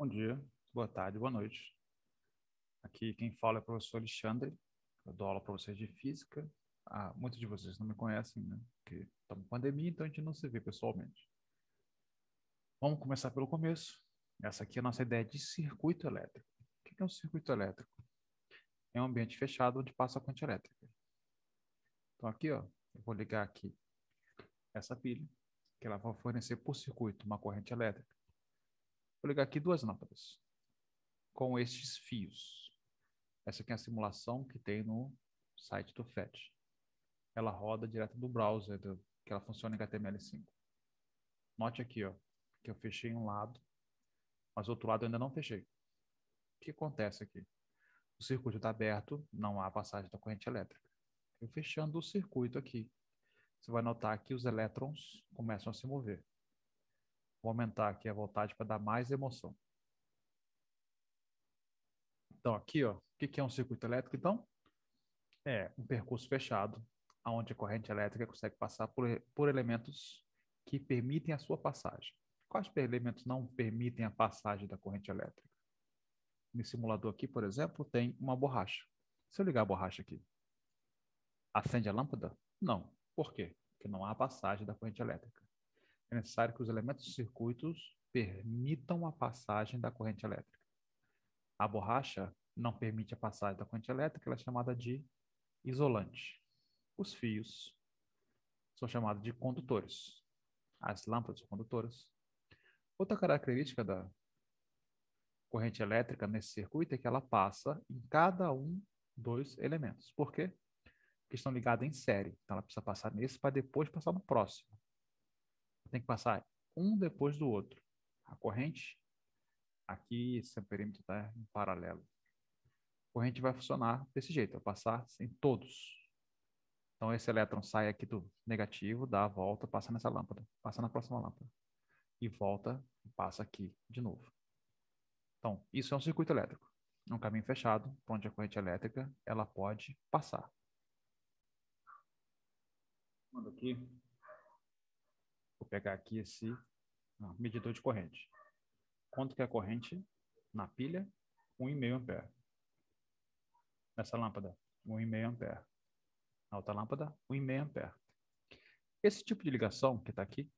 Bom dia, boa tarde, boa noite. Aqui quem fala é o professor Alexandre. Eu dou aula para vocês de física. Muitos de vocês não me conhecem, né? Porque estamos em pandemia, então a gente não se vê pessoalmente. Vamos começar pelo começo. Essa aqui é a nossa ideia de circuito elétrico. O que é um circuito elétrico? É um ambiente fechado onde passa a corrente elétrica. Então aqui, ó, eu vou ligar aqui essa pilha, que ela vai fornecer por circuito uma corrente elétrica. Vou ligar aqui duas lâmpadas com estes fios. Essa aqui é a simulação que tem no site do FET. Ela roda direto do browser, que ela funciona em HTML5. Note aqui, ó, que eu fechei um lado, mas o outro lado eu ainda não fechei. O que acontece aqui? O circuito está aberto, não há passagem da corrente elétrica. Eu fechando o circuito aqui, você vai notar que os elétrons começam a se mover. Vou aumentar aqui a voltagem para dar mais emoção. Então aqui, ó, o que é um circuito elétrico? Então, é um percurso fechado, onde a corrente elétrica consegue passar por elementos que permitem a sua passagem. Quais elementos não permitem a passagem da corrente elétrica? Nesse simulador aqui, por exemplo, tem uma borracha. Se eu ligar a borracha aqui, acende a lâmpada? Não. Por quê? Porque não há passagem da corrente elétrica. É necessário que os elementos dos circuitos permitam a passagem da corrente elétrica. A borracha não permite a passagem da corrente elétrica, ela é chamada de isolante. Os fios são chamados de condutores. As lâmpadas são condutoras. Outra característica da corrente elétrica nesse circuito é que ela passa em cada um dos elementos. Por quê? Porque estão ligados em série. Então ela precisa passar nesse para depois passar no próximo. Tem que passar um depois do outro. A corrente, aqui esse perímetro está em paralelo. A corrente vai funcionar desse jeito, vai passar em todos. Então esse elétron sai aqui do negativo, dá a volta, passa nessa lâmpada, passa na próxima lâmpada. E volta e passa aqui de novo. Então, isso é um circuito elétrico. É um caminho fechado, onde a corrente elétrica ela pode passar. Mando aqui. Vou pegar aqui esse medidor de corrente. Quanto que é a corrente na pilha? 1,5 ampere. Nessa lâmpada, 1,5 ampere. Na outra lâmpada, 1,5 ampere. Esse tipo de ligação que está aqui,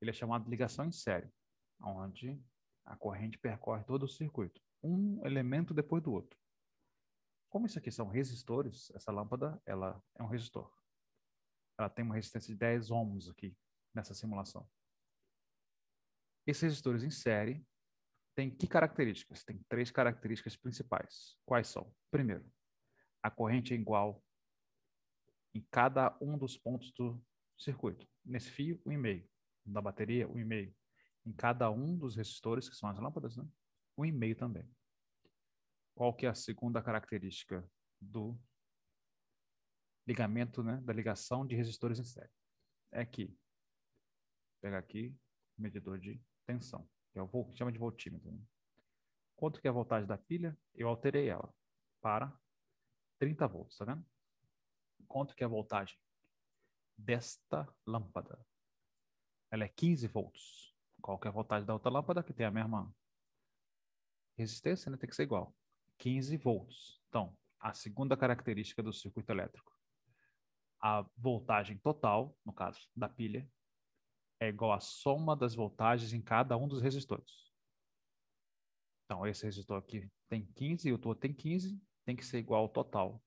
ele é chamado de ligação em série, onde a corrente percorre todo o circuito, um elemento depois do outro. Como isso aqui são resistores, essa lâmpada ela é um resistor. Ela tem uma resistência de 10 ohms aqui nessa simulação. Esses resistores em série têm que características? Tem três características principais. Quais são? Primeiro, a corrente é igual em cada um dos pontos do circuito. Nesse fio, 1,5. Da bateria, 1,5. Em cada um dos resistores, que são as lâmpadas, né? 1,5 também. Qual que é a segunda característica do ligamento, né? Da ligação de resistores em série? É que, vou pegar aqui, medidor de tensão, que é o chama de voltímetro. Né? Quanto que é a voltagem da pilha? Eu alterei ela para 30 volts, tá vendo? Quanto que é a voltagem desta lâmpada? Ela é 15 volts. Qual que é a voltagem da outra lâmpada? Que tem a mesma resistência, né? Tem que ser igual. 15 volts. Então, a segunda característica do circuito elétrico. A voltagem total, no caso da pilha, é igual à soma das voltagens em cada um dos resistores. Então, esse resistor aqui tem 15 e o outro tem 15, tem que ser igual ao total,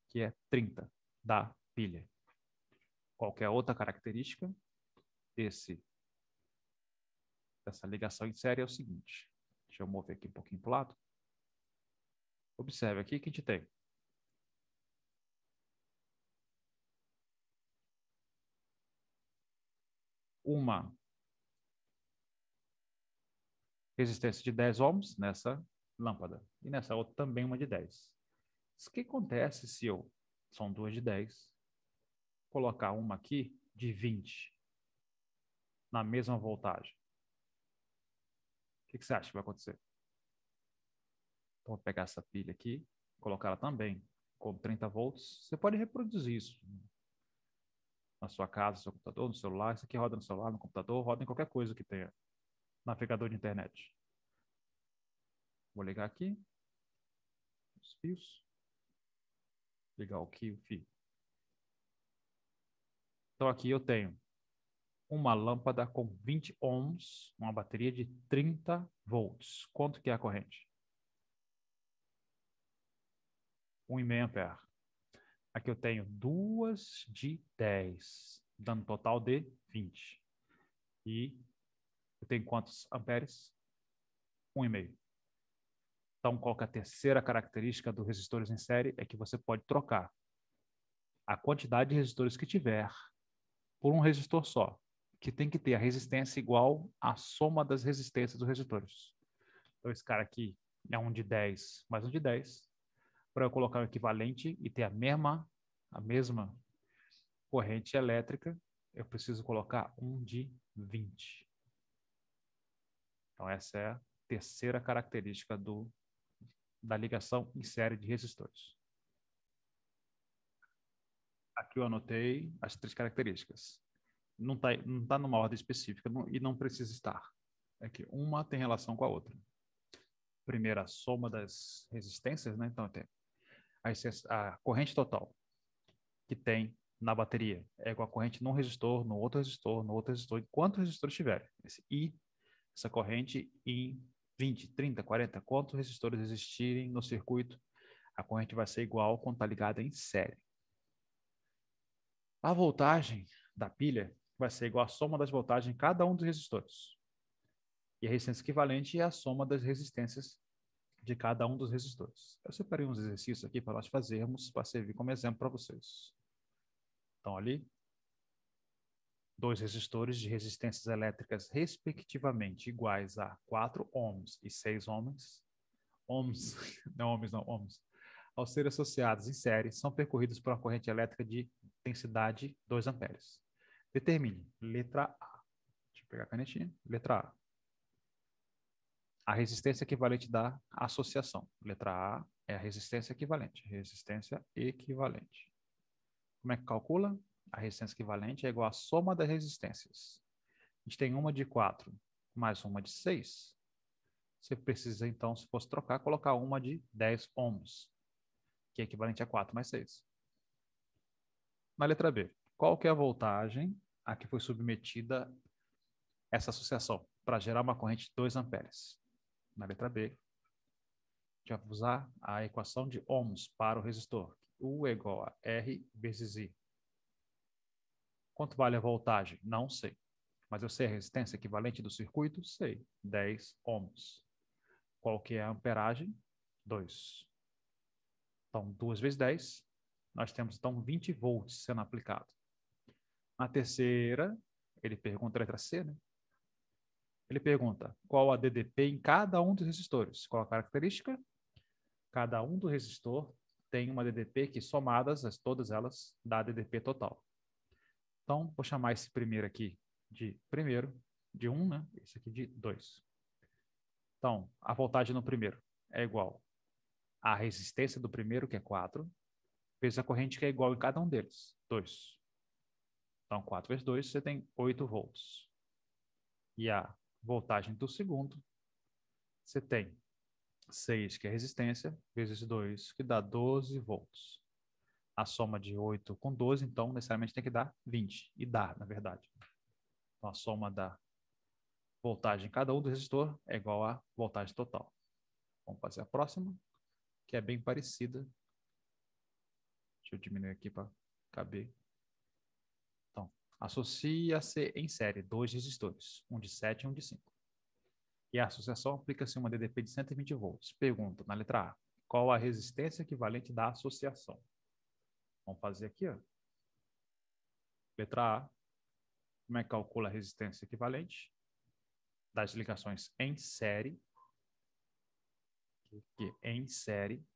que é 30 da pilha. Qualquer outra característica dessa ligação em série é o seguinte. Deixa eu mover aqui um pouquinho para o lado. Observe aqui que a gente tem uma resistência de 10 ohms nessa lâmpada. E nessa outra também uma de 10. O que acontece se eu, são duas de 10, colocar uma aqui de 20 na mesma voltagem? O que você acha que vai acontecer? Então, vou pegar essa pilha aqui, colocar ela também com 30 volts. Você pode reproduzir isso na sua casa, no seu computador, no celular. Isso aqui roda no celular, no computador, roda em qualquer coisa que tenha navegador de internet. Vou ligar aqui. Os fios. Ligar aqui o fio. Então aqui eu tenho uma lâmpada com 20 ohms, uma bateria de 30 volts. Quanto que é a corrente? 1,5 ampere. Aqui eu tenho duas de 10, dando um total de 20. E eu tenho quantos amperes? 1,5. Então, qual que é a terceira característica dos resistores em série? É que você pode trocar a quantidade de resistores que tiver por um resistor só, que tem que ter a resistência igual à soma das resistências dos resistores. Então, esse cara aqui é um de 10 mais um de 10. Para eu colocar o equivalente e ter a mesma corrente elétrica, eu preciso colocar um de 20. Então, essa é a terceira característica da ligação em série de resistores. Aqui eu anotei as 3 características. Não tá numa ordem específica e não precisa estar. É que uma tem relação com a outra. Primeiro, a soma das resistências, né? Então, tem a corrente total que tem na bateria é igual a corrente num resistor, no outro resistor, no outro resistor, e quantos resistores tiver. Essa corrente em 20, 30, 40, quantos resistores existirem no circuito, a corrente vai ser igual quando está ligada em série. A voltagem da pilha vai ser igual à soma das voltagens em cada um dos resistores. E a resistência equivalente é a soma das resistências de cada um dos resistores. Eu separei uns exercícios aqui para nós fazermos, para servir como exemplo para vocês. Então, ali, 2 resistores de resistências elétricas respectivamente iguais a 4 ohms e 6 ohms, ohms, ao serem associados em série, são percorridos por uma corrente elétrica de intensidade 2 amperes. Determine, letra A. Deixa eu pegar a canetinha. Letra A. A resistência equivalente da associação. Letra A é a resistência equivalente. Resistência equivalente. Como é que calcula? A resistência equivalente é igual à soma das resistências. A gente tem uma de 4 mais uma de 6. Você precisa, então, se fosse trocar, colocar uma de 10 ohms, que é equivalente a 4 mais 6. Na letra B, qual que é a voltagem a que foi submetida essa associação para gerar uma corrente de 2 amperes? Na letra B, a gente vai usar a equação de ohms para o resistor. U é igual a R vezes I. Quanto vale a voltagem? Não sei. Mas eu sei a resistência equivalente do circuito? Sei. 10 ohms. Qual que é a amperagem? 2. Então, 2 vezes 10, nós temos, então, 20 volts sendo aplicado. Na terceira, ele pergunta a letra C, né? Ele pergunta qual a DDP em cada um dos resistores. Qual a característica? Cada um do resistor tem uma DDP que, somadas, todas elas, dá a DDP total. Então, vou chamar esse primeiro aqui de primeiro, de 1, né? Esse aqui de 2. Então, a voltagem no primeiro é igual à resistência do primeiro, que é 4, vezes a corrente, que é igual em cada um deles, 2. Então, 4 vezes 2, você tem 8 volts. E a voltagem do segundo, você tem 6, que é resistência, vezes 2, que dá 12 volts. A soma de 8 com 12, então, necessariamente tem que dar 20. E dá, na verdade. Então, a soma da voltagem em cada um do resistor é igual à voltagem total. Vamos fazer a próxima, que é bem parecida. Deixa eu diminuir aqui para caber. Então, associa-se em série 2 resistores, um de 7 e um de 5. E a associação aplica-se uma DDP de 120 volts. Pergunta, na letra A, qual a resistência equivalente da associação? Vamos fazer aqui, ó. Letra A, como é que calcula a resistência equivalente das ligações em série? Que em série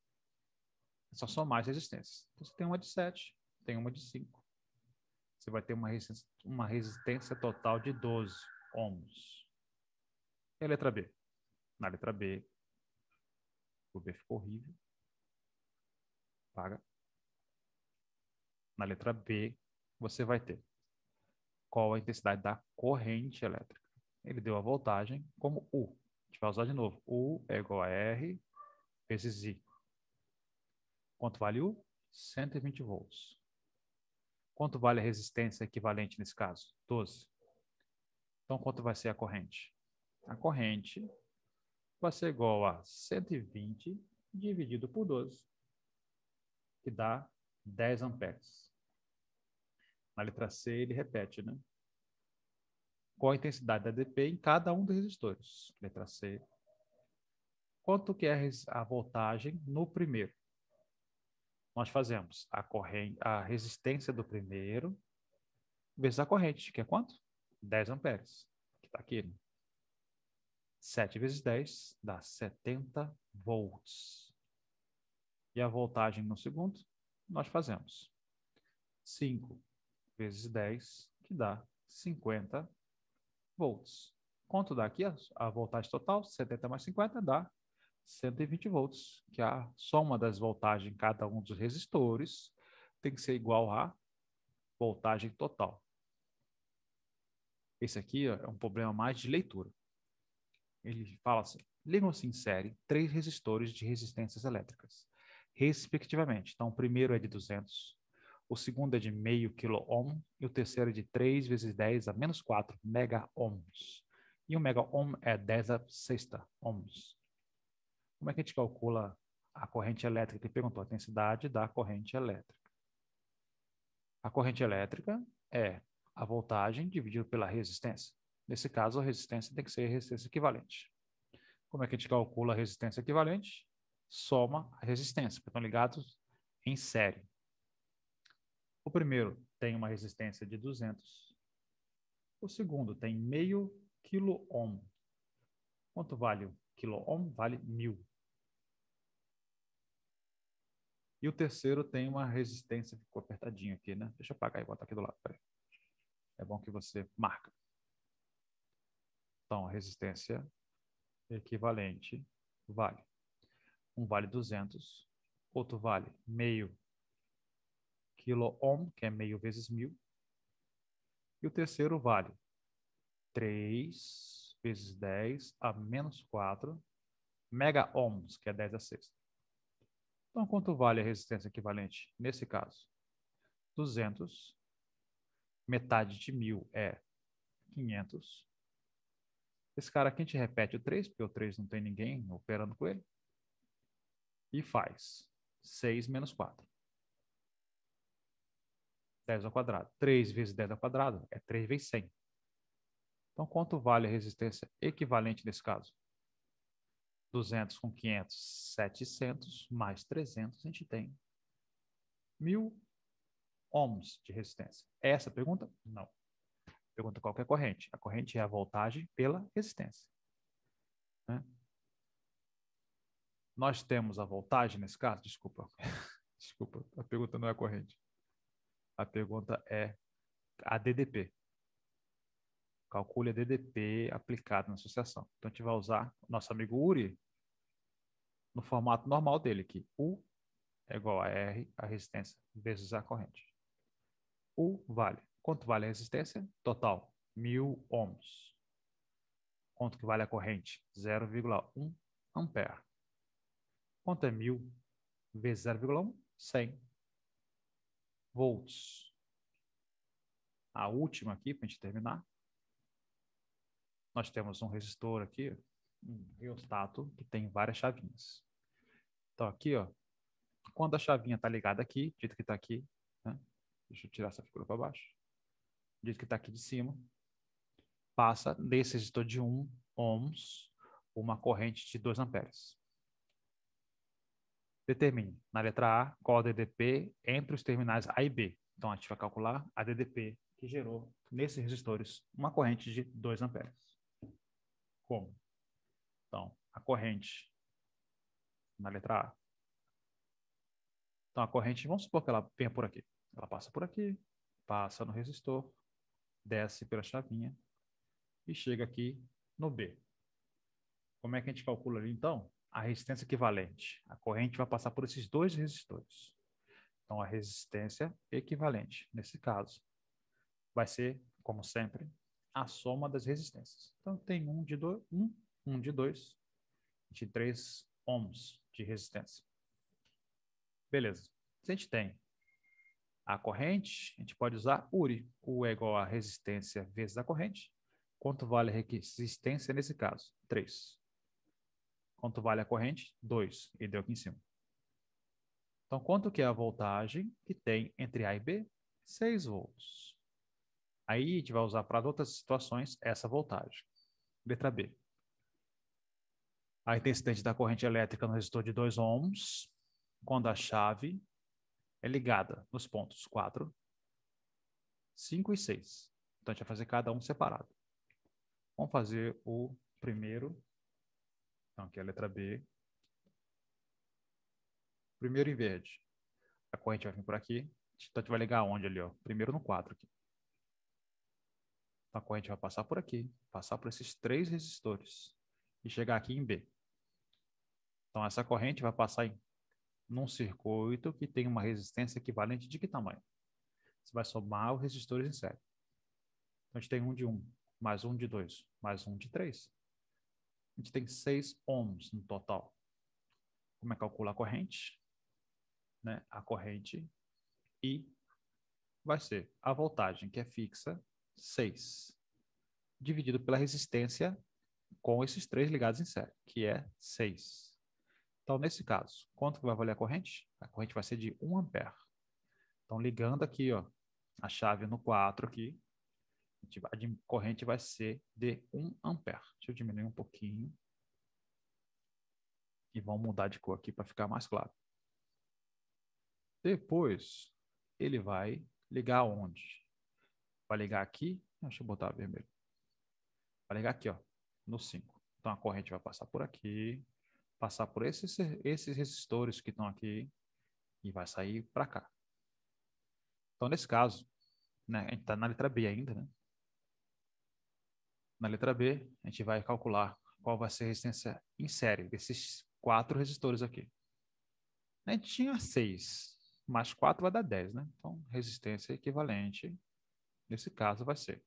só são mais resistências. Então, você tem uma de 7, tem uma de 5. Você vai ter uma resistência total de 12 ohms. E a letra B? Na letra B, o B ficou horrível. Paga. Na letra B, você vai ter qual a intensidade da corrente elétrica. ele deu a voltagem como U. A gente vai usar de novo. U é igual a R vezes I. Quanto vale U? 120 volts. Quanto vale a resistência equivalente nesse caso? 12. Então, quanto vai ser a corrente? A corrente vai ser igual a 120 dividido por 12, que dá 10 amperes. Na letra C, ele repete, né? Qual a intensidade da DP em cada um dos resistores? Letra C. Quanto que é a voltagem no primeiro? Nós fazemos a resistência do primeiro vezes a corrente, que é quanto? 10 amperes, que está aqui. 7 vezes 10 dá 70 volts. E a voltagem no segundo, nós fazemos 5 vezes 10, que dá 50 volts. Quanto dá aqui a voltagem total? 70 mais 50 dá 120 volts, que a soma das voltagens em cada um dos resistores tem que ser igual à voltagem total. Esse aqui é um problema mais de leitura. Ele fala assim: ligam-se em série 3 resistores de resistências elétricas, respectivamente. Então, o primeiro é de 200, o segundo é de meio quilo-ohm e o terceiro é de 3 vezes 10 a menos 4 mega-ohms. E o mega-ohm é 10 a sexta ohms. Como é que a gente calcula a corrente elétrica? Ele perguntou a intensidade da corrente elétrica. A corrente elétrica é a voltagem dividida pela resistência. Nesse caso, a resistência tem que ser a resistência equivalente. Como é que a gente calcula a resistência equivalente? Soma a resistência, porque estão ligados em série. O primeiro tem uma resistência de 200. O segundo tem meio quilo-ohm. Quanto vale o quilo-ohm? Vale 1000. E o terceiro tem uma resistência, ficou apertadinho aqui, né? Deixa eu apagar e botar aqui do lado. Peraí. É bom que você marca. Então, a resistência equivalente vale. Um vale 200, outro vale meio quilo-ohm, que é meio vezes 1000. E o terceiro vale 3 vezes 10 a menos 4 mega-ohms, que é 10 a sexta. Então, quanto vale a resistência equivalente nesse caso? 200. Metade de 1000 é 500. Esse cara aqui a gente repete o 3, porque o 3 não tem ninguém operando com ele. E faz 6 menos 4. 10 ao quadrado. 3 vezes 10 ao quadrado é 3 vezes 100. Então, quanto vale a resistência equivalente nesse caso? 200 com 500, 700, mais 300, a gente tem 1000 ohms de resistência. É essa a pergunta? Não. Pergunta qual que é a corrente. A corrente é a voltagem pela resistência. Né? Nós temos a voltagem nesse caso? Desculpa. Desculpa, a pergunta não é a corrente. A pergunta é a DDP. Calcule a DDP aplicada na associação. Então, a gente vai usar o nosso amigo Uri no formato normal dele, que U é igual a R, a resistência, vezes a corrente. U vale. Quanto vale a resistência? Total, 1000 ohms. Quanto que vale a corrente? 0,1 ampere. Quanto é 1000 vezes 0,1? 100 volts. A última aqui, para a gente terminar. Nós temos um resistor aqui, um rheostato, que tem várias chavinhas. Então, aqui, ó, quando a chavinha está ligada aqui, dito que está aqui, né? Deixa eu tirar essa figura para baixo. Dito que está aqui de cima, passa desse resistor de 1 ohms uma corrente de 2 amperes. Determine, na letra A, qual a DDP entre os terminais A e B. Então, a gente vai calcular a DDP que gerou, nesses resistores, uma corrente de 2 amperes. Como? Então, a corrente na letra A. Então, a corrente, vamos supor que ela venha por aqui. Ela passa por aqui, passa no resistor, desce pela chavinha e chega aqui no B. Como é que a gente calcula ali, então? A resistência equivalente. A corrente vai passar por esses dois resistores. Então, a resistência equivalente, nesse caso, vai ser, como sempre, a soma das resistências. Então, tem 1 de 2, 1 de 2, 23 ohms de resistência. Beleza. Se a gente tem a corrente, a gente pode usar URI. U é igual a resistência vezes a corrente. Quanto vale a resistência nesse caso? 3. Quanto vale a corrente? 2. E deu aqui em cima. Então, quanto que é a voltagem que tem entre A e B? 6 volts. Aí a gente vai usar para outras situações essa voltagem. Letra B. A intensidade da corrente elétrica no resistor de 2 ohms, quando a chave é ligada nos pontos 4, 5 e 6. Então, a gente vai fazer cada um separado. Vamos fazer o primeiro. Então, aqui é a letra B. Primeiro em verde. A corrente vai vir por aqui. Então, a gente vai ligar onde ali? Ó? Primeiro no 4 aqui. Então, a corrente vai passar por aqui, passar por esses 3 resistores e chegar aqui em B. Então, essa corrente vai passar num circuito que tem uma resistência equivalente de que tamanho? Você vai somar os resistores em série. Então, a gente tem 1 de 1, mais 1 de 2, mais 1 de 3. A gente tem 6 ohms no total. Como é que calcula a corrente? Né? A corrente I vai ser a voltagem, que é fixa, 6, dividido pela resistência com esses 3 ligados em série, que é 6. Então, nesse caso, quanto que vai valer a corrente? A corrente vai ser de 1 ampere. Então, ligando aqui, ó, a chave no 4 aqui, a corrente vai ser de 1 ampere. Deixa eu diminuir um pouquinho. E vamos mudar de cor aqui para ficar mais claro. Depois, ele vai ligar onde? Vai ligar aqui. Deixa eu botar vermelho. Vai ligar aqui, ó, no 5. Então, a corrente vai passar por aqui, passar por esses resistores que estão aqui e vai sair para cá. Então, nesse caso, né, a gente está na letra B ainda, né? Na letra B, a gente vai calcular qual vai ser a resistência em série desses 4 resistores aqui. A gente tinha 6, mais 4 vai dar 10, né? Então, resistência equivalente, nesse caso, vai ser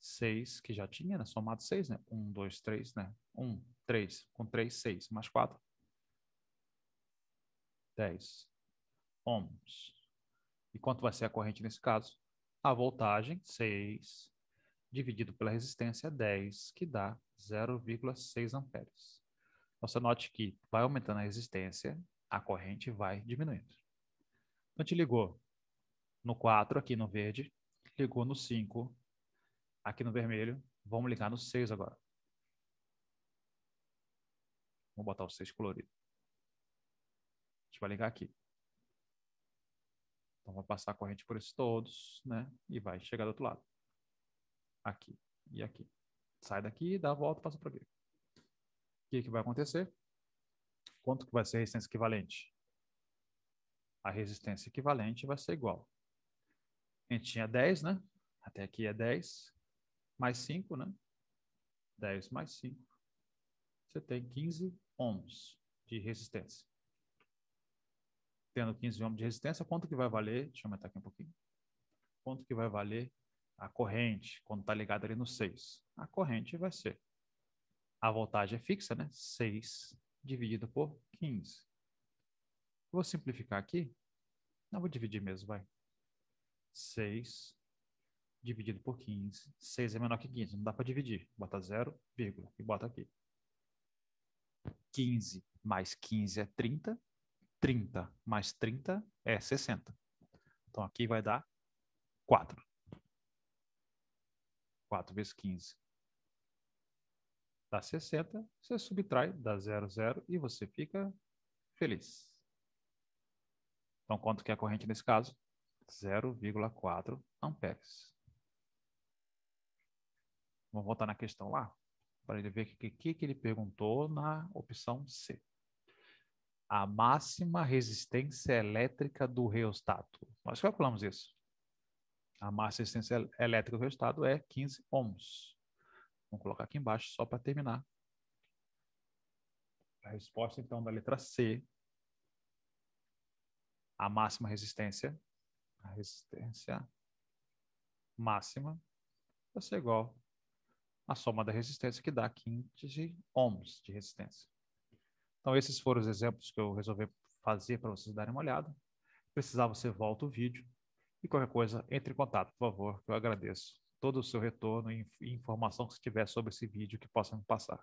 6, que já tinha, né? Somado 6, né? 1, 2, 3, né? 1, 3, com 3, 6, mais 4, 10 ohms. E quanto vai ser a corrente nesse caso? A voltagem, 6, dividido pela resistência, 10, que dá 0,6 amperes. Então, você note que vai aumentando a resistência, a corrente vai diminuindo. Então, te ligou no 4, aqui no verde, ligou no 5, aqui no vermelho, vamos ligar no 6 agora. Vamos botar o 6 colorido. A gente vai ligar aqui. Então, vai passar a corrente por esses todos, né? E vai chegar do outro lado. Aqui e aqui. Sai daqui, dá a volta e passa por aqui. O que vai acontecer? Quanto que vai ser a resistência equivalente? A resistência equivalente vai ser igual. A gente tinha 10, né? Até aqui é 10, mais 5, né? 10 mais 5. Você tem 15 ohms de resistência. Tendo 15 ohms de resistência, quanto que vai valer? Deixa eu aumentar aqui um pouquinho. Quanto que vai valer a corrente quando está ligada ali no 6? A corrente vai ser, a voltagem é fixa, né? 6 dividido por 15. Vou simplificar aqui. Não, vou dividir mesmo, vai. 6 dividido por 15. 6 é menor que 15, não dá para dividir. Bota 0, vírgula, e bota aqui. 15 mais 15 é 30. 30 mais 30 é 60. Então, aqui vai dar 4. 4 vezes 15 dá 60. Você subtrai, dá 0, 0 e você fica feliz. Então, quanto que é a corrente nesse caso? 0,4 amperes. Vamos voltar na questão lá, para ele ver o que ele perguntou na opção C. A máxima resistência elétrica do reostato. Nós calculamos isso. A máxima resistência elétrica do reostato é 15 ohms. Vamos colocar aqui embaixo só para terminar. A resposta, então, da letra C. A máxima resistência. A resistência máxima vai ser igual a soma da resistência, que dá 15 ohms de resistência. Então, esses foram os exemplos que eu resolvi fazer para vocês darem uma olhada. Precisar, você volta o vídeo. E qualquer coisa, entre em contato, por favor, que eu agradeço todo o seu retorno e informação que você tiver sobre esse vídeo que possa me passar.